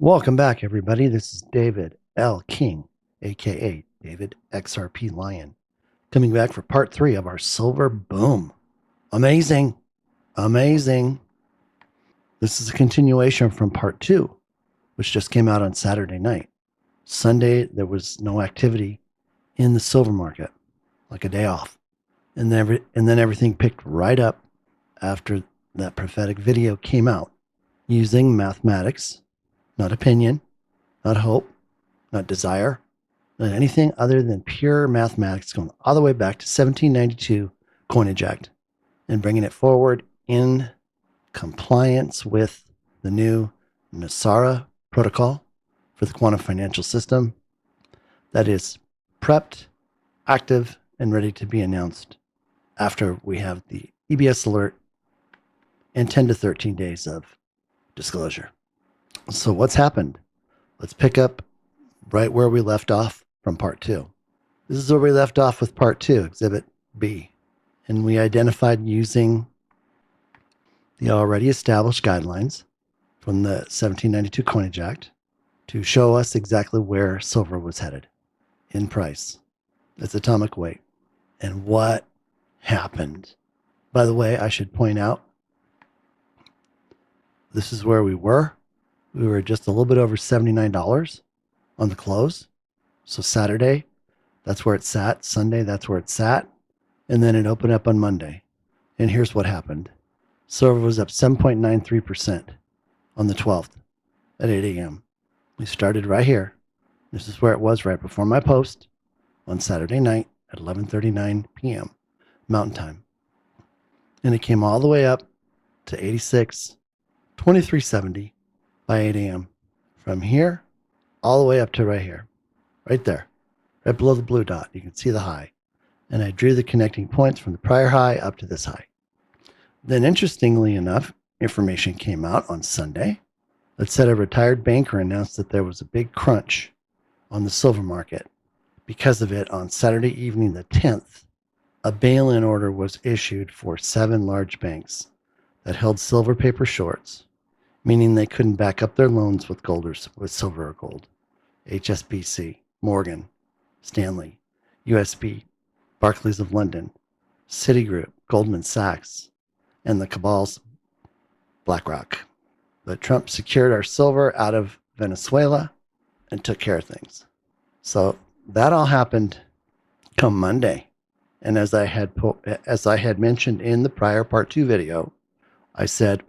Welcome back, everybody. This is David L. King, aka DavidXRPLion, coming back for part 3 of our silver boom. Amazing. Amazing. This is a continuation from part 2, which just came out on Saturday night. Sunday, there was no activity in the silver market, like a day off. And then everything picked right up after that prophetic video came out using mathematics, not opinion, not hope, not desire, not anything other than pure mathematics, going all the way back to 1792 Coinage Act and bringing it forward in compliance with the new NASARA protocol for the quantum financial system that is prepped, active, and ready to be announced after we have the EBS alert and 10 to 13 days of disclosure. So what's happened? Let's pick up right where we left off from part 2. This is where we left off with part 2, Exhibit B. And we identified using the already established guidelines from the 1792 Coinage Act to show us exactly where silver was headed in price, its atomic weight, and what happened. By the way, I should point out, this is where we were. We were just a little bit over $79 on the close. So Saturday, that's where it sat. Sunday, that's where it sat. And then it opened up on Monday. And here's what happened. Silver was up 7.93% on the 12th at 8 a.m. We started right here. This is where it was right before my post on Saturday night at 11:39 p.m. Mountain Time. And it came all the way up to 2370 by 8 a.m. From here all the way up to right here, right there, right below the blue dot. You can see the high. And I drew the connecting points from the prior high up to this high. Then, interestingly enough, information came out on Sunday that said a retired banker announced that there was a big crunch on the silver market. Because of it, on Saturday evening, the 10th, a bail-in order was issued for 7 large banks that held silver paper shorts, meaning they couldn't back up their loans with gold or with silver or gold. HSBC, Morgan, Stanley, USB, Barclays of London, Citigroup, Goldman Sachs, and the cabal's BlackRock. But Trump secured our silver out of Venezuela and took care of things. So that all happened come Monday. And as I had mentioned in the prior part 2 video, I said,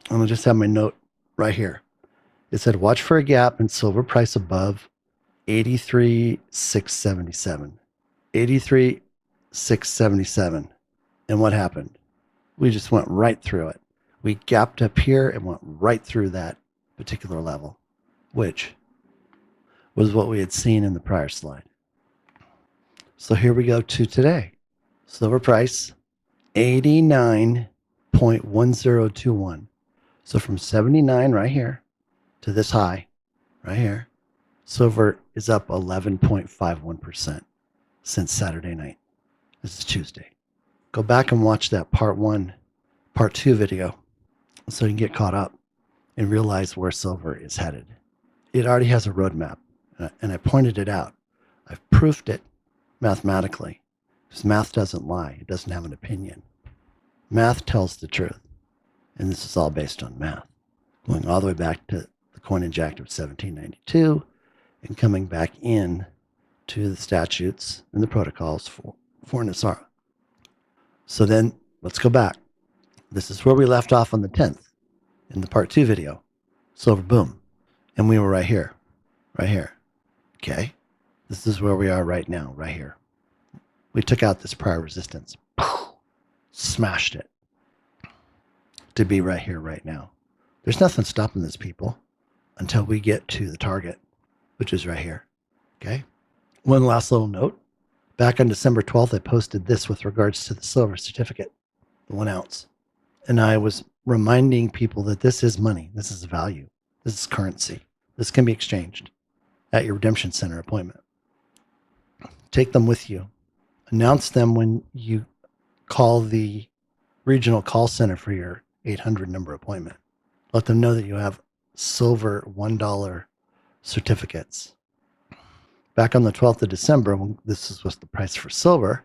I'm going to just have my note right here. It said, watch for a gap in silver price above 83,677. 83,677. And what happened? We just went right through it. We gapped up here and went right through that particular level, which was what we had seen in the prior slide. So here we go to today. Silver price, 89.1021. So from 79 right here to this high right here, silver is up 11.51% since Saturday night. This is Tuesday. Go back and watch that part 2 video so you can get caught up and realize where silver is headed. It already has a roadmap, and I pointed it out. I've proofed it mathematically, because math doesn't lie. It doesn't have an opinion. Math tells the truth. And this is all based on math, going all the way back to the Coinage Act of 1792 and coming back in to the statutes and the protocols for NASARA. So then let's go back. This is where we left off on the 10th in the part 2 video, silver boom. And we were right here, right here. Okay. This is where we are right now, right here. We took out this prior resistance, smashed it, to be right here, right now. There's nothing stopping this, people, until we get to the target, which is right here. Okay. One last little note. Back on December 12th, I posted this with regards to the silver certificate, the 1 ounce. And I was reminding people that this is money. This is value. This is currency. This can be exchanged at your redemption center appointment. Take them with you. Announce them when you call the regional call center for your 800 number appointment. Let them know that you have silver $1 certificates. Back on the 12th of December, when this was the price for silver,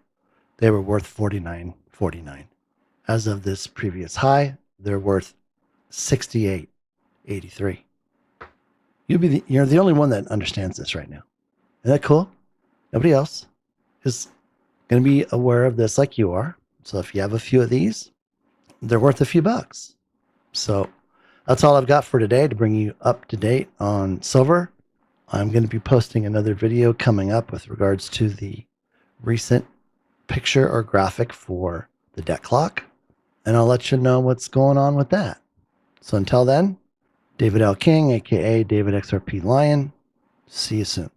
they were worth $49.49. As of this previous high, they're worth $68.83. You're the only one that understands this right now. Isn't that cool? Nobody else is going to be aware of this like you are. So if you have a few of these, they're worth a few bucks. So that's all I've got for today to bring you up to date on silver. I'm going to be posting another video coming up with regards to the recent picture or graphic for the debt clock. And I'll let you know what's going on with that. So until then, David L. King, aka DavidXRPLion. See you soon.